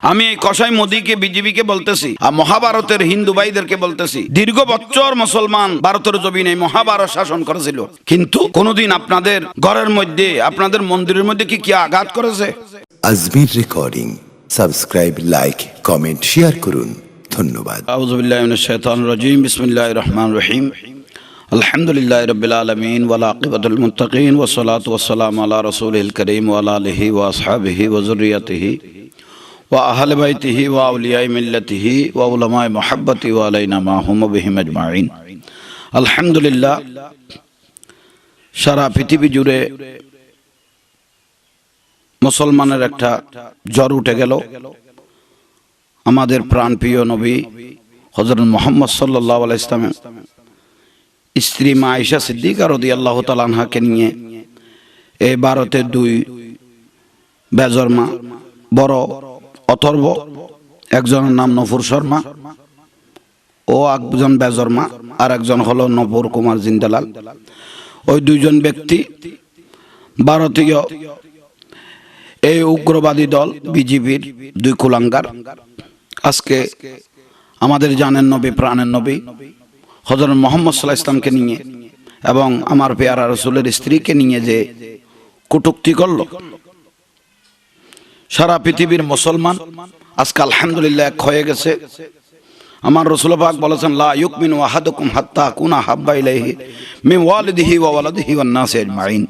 আমি এই কসাই মোদীকে বিজেপিকে বলতেছি আর মহাভারতের হিন্দু ভাইদেরকে বলতেছি, দীর্ঘ বছর মুসলমান ভারতের জমিনে মহাভারত শাসন করেছিল, কিন্তু কোনদিন আপনাদের ঘরের মধ্যে আপনাদের মন্দিরের মধ্যে কি আঘাত করেছে? Ajmer recording. Subscribe, like, comment, share করুন। ধন্যবাদ। আউযু বিল্লাহি মিনাশ শাইতানির রাজীম। বিসমিল্লাহির রহমানির রহিম। আলহামদুলিল্লাহি রাব্বিল আলামিন ওয়াল আকিবাতুল মুত্তাকিন ওয়াস সালাতু ওয়াস সালামু আলা রাসূলিল কারীম ওয়া আলা আলিহি ওয়া আসহাবিহি ওয়া যুররিয়াতিহি ওয়া আহলি বাইতিহি ওয়া আউলিয়াই মিল্লাতিহি ওয়া উলামায়ে মুহাব্বতি ওয়া আলাইনা মাহুম বিহিম আজমাইন। আলহামদুলিল্লাহ, সারা পৃথিবী জুড়ে মুসলমানের একটা জ্বর উঠে গেল। আমাদের প্রাণপ্রিয় নবী হযরত মুহাম্মদ সাল্লাল্লাহু আলাইহি ওয়াসাল্লামের স্ত্রী মা আয়েশা সিদ্দিকা রাদিয়াল্লাহু তাআলা আনহাকে নিয়ে এই ভারতের দুই বেজরমা বড় অথর্ব, একজনের নাম নফুর শর্মা ও একজন বেজরমা, আর একজন হলো নফুর কুমার জিন্দালাল। ওই দুইজন ব্যক্তি ভারতীয় এই উগ্রবাদী দল বিজেপির দুই কুলাঙ্গার। আজকে আমাদের জানেন নবী, প্রাণের নবী হযরত মুহাম্মদ সাল্লাল্লাহু আলাইহি ওয়াসাল্লামকে নিয়ে এবং আমার পেয়ারা রাসূলের স্ত্রীকে নিয়ে যে কটূক্তি করলো, সারা পৃথিবীর মুসলমান আজকে আলহামদুলিল্লাহ এক হয়ে গেছে। আমার রাসূল পাক বলেছেন, লা ইউমিনু আহাদুকুম হাত্তা কুনা হাব্বা ইলাইহি মিন ওয়ালিদিহি ওয়া ওয়ালাদিহি ওয়ান নাসি আজমাইন।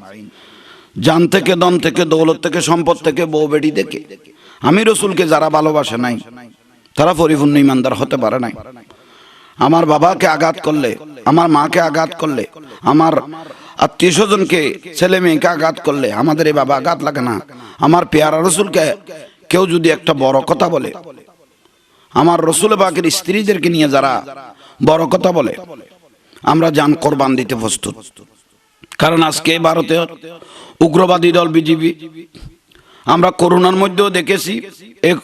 জান থেকে, দন থেকে, দৌলত থেকে, সম্পদ থেকে, বউ বেটি থেকে আমি রাসূলকে যারা ভালোবাসে নাই তারা পরিপূর্ণ ঈমানদার হতে পারে নাই। আমার বাবাকে আঘাত করলে, আমার মাকে আঘাত করলে, আমার আত্মীয় স্বজনকে, ছেলে মেয়েকে আঘাত করলে আমাদের এই বাবা আঘাত লাগে না। আমার পেয়ারা রসুলকে কেউ যদি একটা বড় কথা বলে, আমার রসুল পাকের স্ত্রীদেরকে নিয়ে যারা বড় কথা বলে, আমরা জান কোরবান দিতে প্রস্তুত। কারণ আজকে ভারতের উগ্রবাদী দল বিজেপি, আমরা করোনার মধ্যেও দেখেছি এক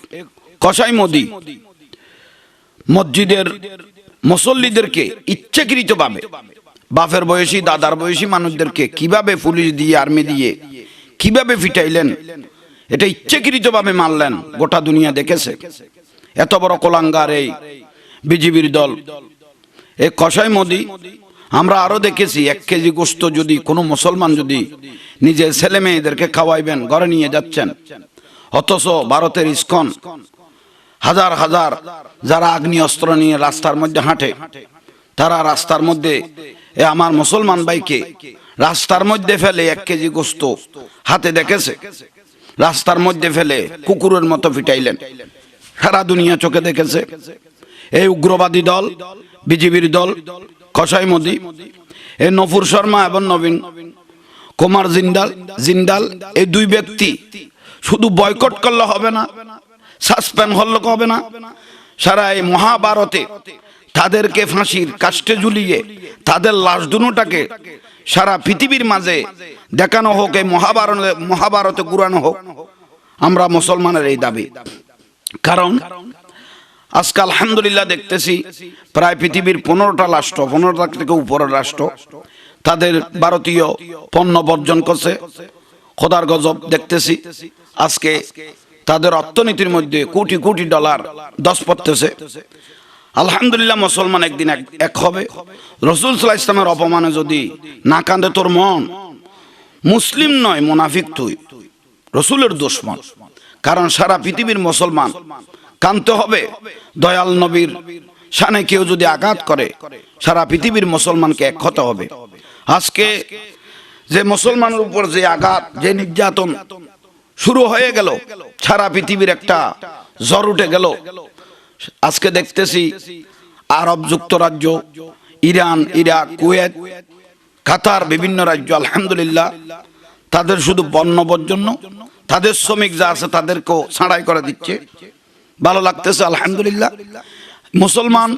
কসাই মোদী মসজিদের মুসল্লিদেরকে ইচ্ছাকৃতভাবে বাপের বয়সী, দাদার বয়সী মানুষদেরকে কিভাবে পুলিশ দিয়ে, আর্মি দিয়ে কিভাবে ফিটাইলেন, এটা ইচ্ছাকৃতভাবে মারলেন, গোটা দুনিয়া দেখেছে। এত বড় কোলাঙ্গার এই বিজেপির দল, এই কসাই মোদী। আমরা আরো দেখেছি 1 কেজি গোশত যদি কোনো মুসলমান যদি নিজের ছেলে মেয়েদেরকে খাওয়াইবেন, ঘরে নিয়ে যাচ্ছেন, অথচ ভারতের ইসকন হাজার হাজার যারা আগ্নেয়াস্ত্র নিয়ে রাস্তার মধ্যে হাঁটে, তারা রাস্তার মধ্যে আমার মুসলমান ভাইকে রাস্তার মধ্যে ফেলে 1 কেজি গোশত হাতে দেখেছে, রাস্তার মধ্যে ফেলে কুকুরের মতো ফিটাইলেন, সারা দুনিয়া চোখে দেখেছে। এই উগ্রবাদী দল বিজেপির দল কসাই মোদী, এই নফুর শর্মা এবং নবীন কুমার জিন্দাল, এই দুই ব্যক্তি শুধু বয়কট করলে হবে না, সাসপেন্ড হলে হবে না, সারা এই মহাভারতে তাদেরকে ফাঁসির কাস্টে ঝুলিয়ে তাদের লাশ দুটাকে সারা পৃথিবীর মাঝে দেখানো হোক, এই মহাভারতে ঘুরানো হোক। আমরা মুসলমানের এই দাবি। কারণ আজকে আলহামদুলিল্লাহ দেখতেছি প্রায় পৃথিবীর 15টা রাষ্ট্র, 15টা থেকে উপরের রাষ্ট্র তাদের ভারতীয় পণ্য বর্জন করছে। খোদার গজব দেখতেছি, আজকে তাদের অর্থনীতির মধ্যে কোটি কোটি ডলার দশ পড়তেছে। আলহামদুলিল্লাহ, মুসলমান একদিন এক হবে। রাসূল সাল্লাল্লাহু আলাইহি ওয়াসাল্লামের অপমানে যদি না কাঁদে তোর মন, মুসলিম নয়, মুনাফিক তুই, রাসূলের দুশমন। কারণ সারা পৃথিবীর মুসলমান কাঁদতে হবে। দয়াল নবীর শানে কেউ যদি আঘাত করে, সারা পৃথিবীর মুসলমানকে এক হতে হবে। আজকে যে মুসলমানের উপর যে আঘাত, যে নির্যাতন শুরু হয়ে গেল, সারা পৃথিবীর একটা জ্বর উঠে গেল। আজকে দেখতেছি আরব যুক্তরাজ্য, ইরান, ইরাক, কুয়েত, কাতার, বিভিন্ন রাজ্য আলহামদুলিল্লাহ তাদের শুধু পণ্য বর্জন, তাদের শ্রমিক যা আছে তাদেরকেও ছাঁটাই করে দিচ্ছে। ভালো লাগতেছে আলহামদুলিল্লাহ। মুসলমান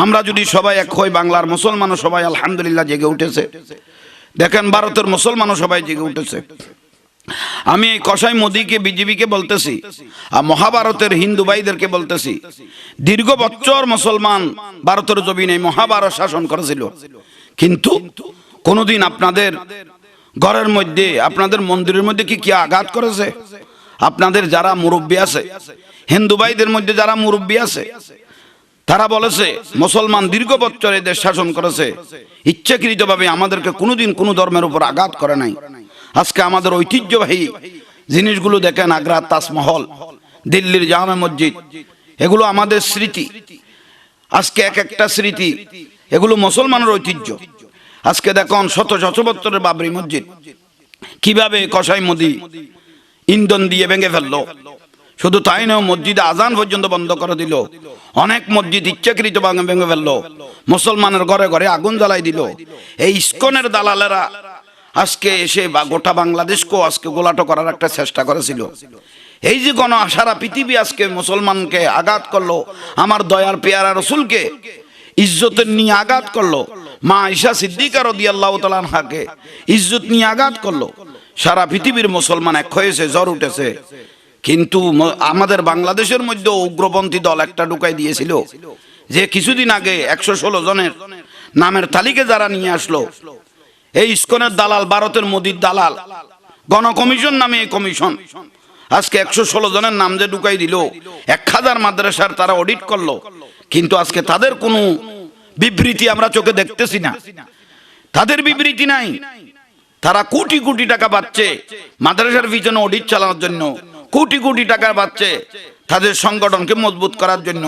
আমরা যদি সবাই এক হই, বাংলার মুসলমানও সবাই আলহামদুলিল্লাহ জেগে উঠেছে। দেখেন ভারতের মুসলমানও সবাই জেগে উঠেছে। আমি এই কসাই মোদীকে বিজেপিকে বলতেছি আর মহাভারতের হিন্দু ভাইদেরকে বলতেছি, দীর্ঘ বছর মুসলমান ভারতের জমিনে মহাভারত শাসন করেছিল, কিন্তু কোনদিন আপনাদের ঘরের মধ্যে, আপনাদের মন্দিরের মধ্যে কি আঘাত করেছে? আপনাদের যারা মুরব্বী আছে, হিন্দু ভাইদের মধ্যে যারা মুরব্বী আছে, তারা বলেছে মুসলমান দীর্ঘ বছর এই দেশ শাসন করেছে, ইচ্ছাকৃতভাবে আমাদেরকে কোনোদিন কোনো ধর্মের উপর আঘাত করে নাই। আজকে আমাদের ঐতিহ্যবাহী জিনিসগুলো দেখেন, আগ্রার তাজমহল, দিল্লির জামে মসজিদ, এগুলো আমাদের স্মৃতি। আজকে এক একটা স্মৃতি, এগুলো মুসলমানের ঐতিহ্য। আজকে দেখুন শত শত বছরের বাবরি মসজিদ কিভাবে কসাই মোদি ইন্ধন দিয়ে ভেঙে ফেললো। শুধু তাই নয়, মসজিদে আজান পর্যন্ত বন্ধ করে দিল। অনেক মসজিদ ইচ্ছাকৃত ভেঙে ফেললো, মুসলমানের ঘরে ঘরে আগুন জ্বালাই দিল। এই ইস্কনের দালালেরা আজকে এসে গোটা বাংলাদেশকেও আজকে গোলাটো করার একটা চেষ্টা করেছিল। এই যে সারা পৃথিবী আজকে মুসলমানকে আঘাত করলো, আমার দয়ার পেয়ারা রসুলকে ইজ্জতের নিয়ে আঘাত করলো, মা আয়েশা সিদ্দিকা রাদিয়াল্লাহু তাআলা আনহাকে ইজ্জত নিয়ে আঘাত করলো। সারা পৃথিবীর মুসলমান এক হয়েছে, জ্বর উঠেছে। কিন্তু আমাদের বাংলাদেশের মধ্যে উগ্রপন্থী দল একটা ঢুকাই দিয়েছিল, যে কিছুদিন আগে 116 জনের নামের তালিকা যারা নিয়ে আসলো, এই ইস্কনের দালাল, ভারতের মোদির দালাল, গণকমিশন নামে এই কমিশন আজকে 116 জনের নাম যে ঢুকাই দিল। 1000 মাদ্রাসার তারা অডিট করলো, কিন্তু আজকে তাদের কোনো বিবৃতি আমরা চোখে দেখতেছি না, তাদের বিবৃতি নাই। তারা কোটি কোটি টাকা পাচ্ছে মাদ্রাসার পিছনে অডিট চালানোর জন্য, কোটি কোটি টাকা পাচ্ছে তাদের সংগঠনকে মজবুত করার জন্য,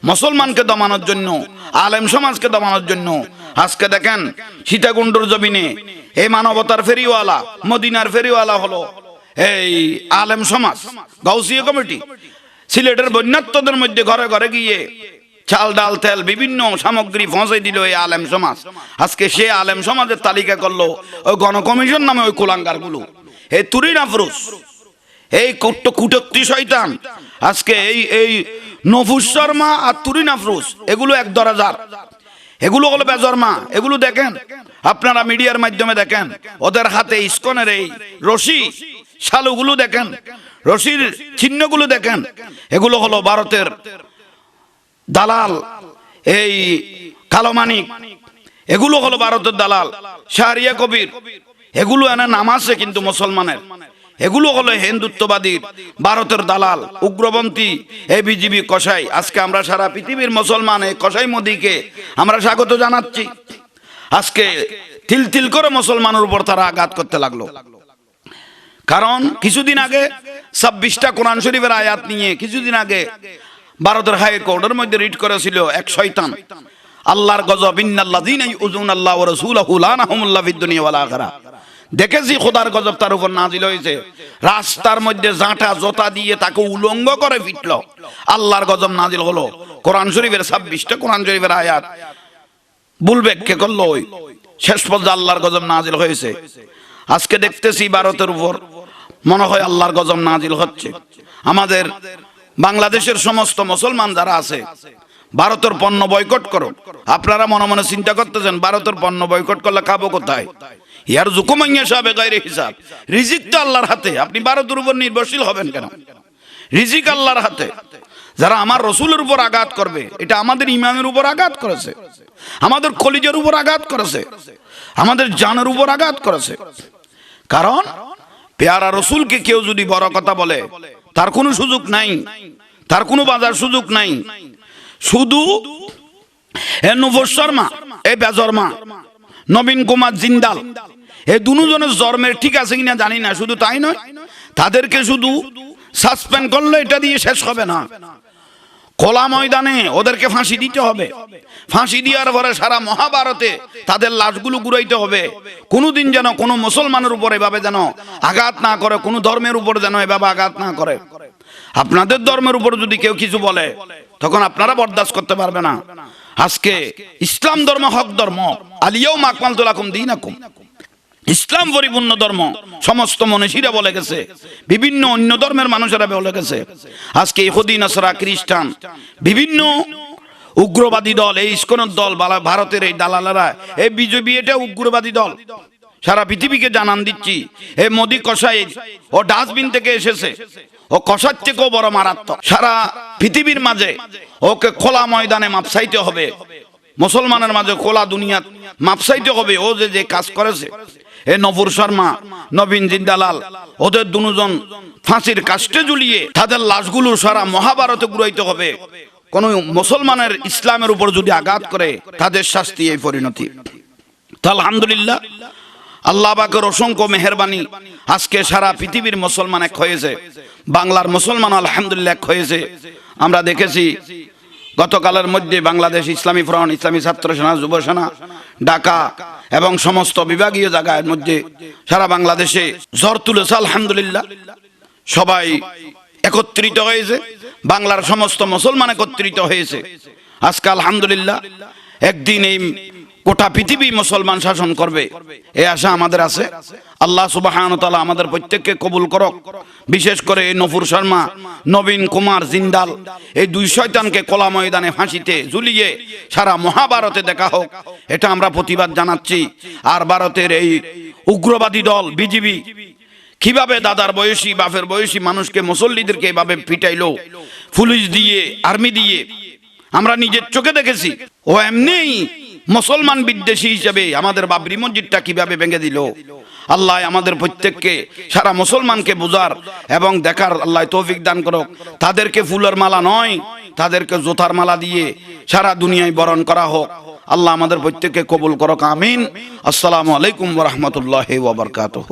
মুসলমানকে দমানোর জন্য, আলেম সমাজকে দমানোর জন্য। আজকে দেখেন সীতাকুণ্ডর জমিনে এই মানবতার ফেরিওয়ালা, মদিনার ফেরিওয়ালা হলো এই আলেম সমাজ, গাউসিয়া কমিটি। সিলেটের বন্যাত্মদের মধ্যে ঘরে ঘরে গিয়ে চাল ডাল তেল বিভিন্ন সামগ্রী পৌঁছাই দিল এই আলেম সমাজ। আজকে সে আলেম সমাজের তালিকা করলো ওই গণকমিশন নামে ওই কুলাঙ্গার গুলো, এই তুরিন আফরোজ, এই কুটক্তি শয়তান। আজকে এই নফুস শর্মা আর তুরিন আফরোজ এগুলো এক দরাজার, এগুলো হলো বেজরমা। এগুলো দেখেন আপনারা মিডিয়ার মাধ্যমে দেখেন, ওদের হাতে ইস্কনের এই রশি শালুগুলো দেখেন, রশির চিহ্নগুলো দেখেন, এগুলো হলো ভারতের দালাল। এই কালোমানিক, এগুলো হলো ভারতের দালাল। শাহরিয়া কবির, এগুলো এনে নাম আছে কিন্তু মুসলমানের, এগুলো হলো হিন্দুত্ববাদীর ভারতের দালাল, উগ্রপন্থী এই বিজিবি কসাই। আজকে আমরা সারা পৃথিবীর মুসলমান এই কসাই মোদিকে আমরা স্বাগত জানাচ্ছি। আজকে তিল তিল করে মুসলমানের উপর তারা আঘাত করতে লাগলো। কারণ কিছুদিন আগে 26টা কোরআন শরীফের আয়াত নিয়ে কিছুদিন আগে ভারতের হাইকোর্টের মধ্যে রিট করেছিল এক শয়তান, আল্লাহর গজব, ইন্নাল্লাযীনা ইউযুনাল্লাহ ওয়া রাসূলাহু লানাহুমুল্লাহু ফিদ দুনিয়া ওয়াল আখিরাহ। দেখেছি খোদার গজব তার উপর নাজিল হয়েছে। রাস্তার মধ্যে জাঁটা জোতা দিয়ে তাকে উলঙ্গ করে পিটলো, আল্লাহর গজব নাজিল হলো। কোরআন শরীফের 26টা কোরআন শরীফের আয়াত ভুল ব্যাখ্যা করলো, ওই শেষ পর্যন্ত আল্লাহর গজব নাজিল হয়েছে। আজকে দেখতেছি ভারতের উপর মনে হয় আল্লাহর গজব নাজিল হচ্ছে। আমাদের বাংলাদেশের সমস্ত মুসলমান যারা আছে, ভারতের পণ্য বয়কট করো। আপনারা মনে মনে চিন্তা করতেছেন ভারতের পণ্য বয়কট করলে খাবো কোথায়? ইয়ার জুকুমাইয়া সাহেব গায়রে হিসাব, রিজিক তো আল্লাহর হাতে, আপনি ভারতের উপর নির্ভরশীল হবেন কেন? রিজিক আল্লাহর হাতে। যারা আমার রসুলের উপর আঘাত করবে, এটা আমাদের ইমামের উপর আঘাত করেছে, আমাদের কলিজের উপর আঘাত করেছে, আমাদের জানের উপর আঘাত করেছে। কারণ পেয়ারা রসুলকে কেউ যদি বড় কথা বলে, তার কোনো সুযোগ নাই, তার কোনো বাজার সুযোগ নাই। শুধু নূপুর শর্মা, এই বেজরমা, নবীন কুমার জিন্দাল, এই দুজনের জন্মের ঠিক আছে কিনা জানি না। শুধু তাই নয়, তাদেরকে শুধু সাসপেন্ড করলে এটা দিয়ে শেষ হবে না, খোলা ময়দানে ওদেরকে ফাঁসি দিতে হবে। ফাঁসি দেওয়ার পরে সারা মহাভারতে তাদের লাশগুলো ঘুরাইতে হবে। কোনোদিন যেন কোনো মুসলমানের উপর এভাবে যেন আঘাত না করে, কোনো ধর্মের উপর যেন এভাবে আঘাত না করে। আপনাদের ধর্মের উপর যদি কেউ কিছু বলে, তখন আপনারা বরদাস্ত করতে পারবে না। আজকে ইসলাম ধর্ম হক ধর্ম, আলিয়াউমা আকমালতু লাকুম দীনাকুম, ইসলাম পরিপূর্ণ ধর্ম, সমস্ত মনীষীরা বলে গেছে, বিভিন্ন অন্য ধর্মের মানুষেরা বলে গেছে। আজকে ইহুদি, নাসারা, খ্রিস্টান, বিভিন্ন উগ্রবাদী দল, এই ইস্কনের দল, ভারতের এই দালালেরা, এই বিজেপি, এটা উগ্রবাদী দল। সারা পৃথিবীকে জানান দিচ্ছি, এই মোদি কসাই, ও ডাস্টবিন থেকে এসেছে, ও কষার থেকেও বড় মারাত্মক। সারা পৃথিবীর মাঝে ওকে খোলা ময়দানে মাপসাইতে হবে, মুসলমানের মাঝে খোলা দুনিয়া মাপসাইতে হবে। ও যে কাজ করেছে, এ নফুর শর্মা, নবীন জিন্দালাল, ওদের দুজন ফাঁসির কাস্টে ঝুলিয়ে তাদের লাশগুলো সারা মহাভারতে ঘুরাইতে হবে। কোন মুসলমানের ইসলামের উপর যদি আঘাত করে তাদের শাস্তি এই পরিণতি। তো আলহামদুলিল্লাহ, আল্লাহ পাকের অসংখ্য মেহেরবানি, আজকে সারা পৃথিবীর মুসলমান এক হয়েছে, বাংলার মুসলমান আলহামদুলিল্লাহ এক হয়েছে। আমরা দেখেছি গতকালের মধ্যে বাংলাদেশ ইসলামী ফ্রন্ট, ইসলামী ছাত্র সেনা, যুব সেনা, ঢাকা এবং সমস্ত বিভাগীয় জায়গার মধ্যে সারা বাংলাদেশে ঝড় তুলেছে। আলহামদুলিল্লাহ, সবাই একত্রিত হয়েছে, বাংলার সমস্ত মুসলমান একত্রিত হয়েছে। আজকে আলহামদুলিল্লাহ একদিন এই গোটা পৃথিবী মুসলমান শাসন করবে, এই আশা আমাদের আছে। আল্লাহ সুবহানাহু ওয়া তাআলা আমাদের প্রত্যেককে কবুল করুক। বিশেষ করে এই নফুর শর্মা, নবীন কুমার জিন্দাল, এই দুই শয়তানকে কলা ময়দানে ফাঁসিতে ঝুলিয়ে সারা মহাভারতে দেখা হোক, এটা আমরা প্রতিবাদ জানাচ্ছি। আর ভারতের এই উগ্রবাদী দল বিজেপি কিভাবে দাদার বয়সী, বাপের বয়সী মানুষকে, মুসল্লিদেরকে এভাবে পিটাইলো, পুলিশ দিয়ে, আর্মি দিয়ে, আমরা নিজের চোখে দেখেছি। ও এমনি মুসলমান বিদ্বেষী হিসেবে আমাদের বাবরি মসজিদটা কিভাবে ভেঙে দিল। আল্লাহ আমাদের প্রত্যেককে, সারা মুসলমানকে বুঝার এবং দেখার আল্লাহ তৌফিক দান করুক। তাদেরকে ফুলের মালা নয়, তাদেরকে জোতার মালা দিয়ে সারা দুনিয়ায় বরণ করা হোক। আল্লাহ আমাদের প্রত্যেককে কবুল করুক, আমিন। আসসালামু আলাইকুম ওয়া রাহমাতুল্লাহি ওয়া বারাকাতুহু।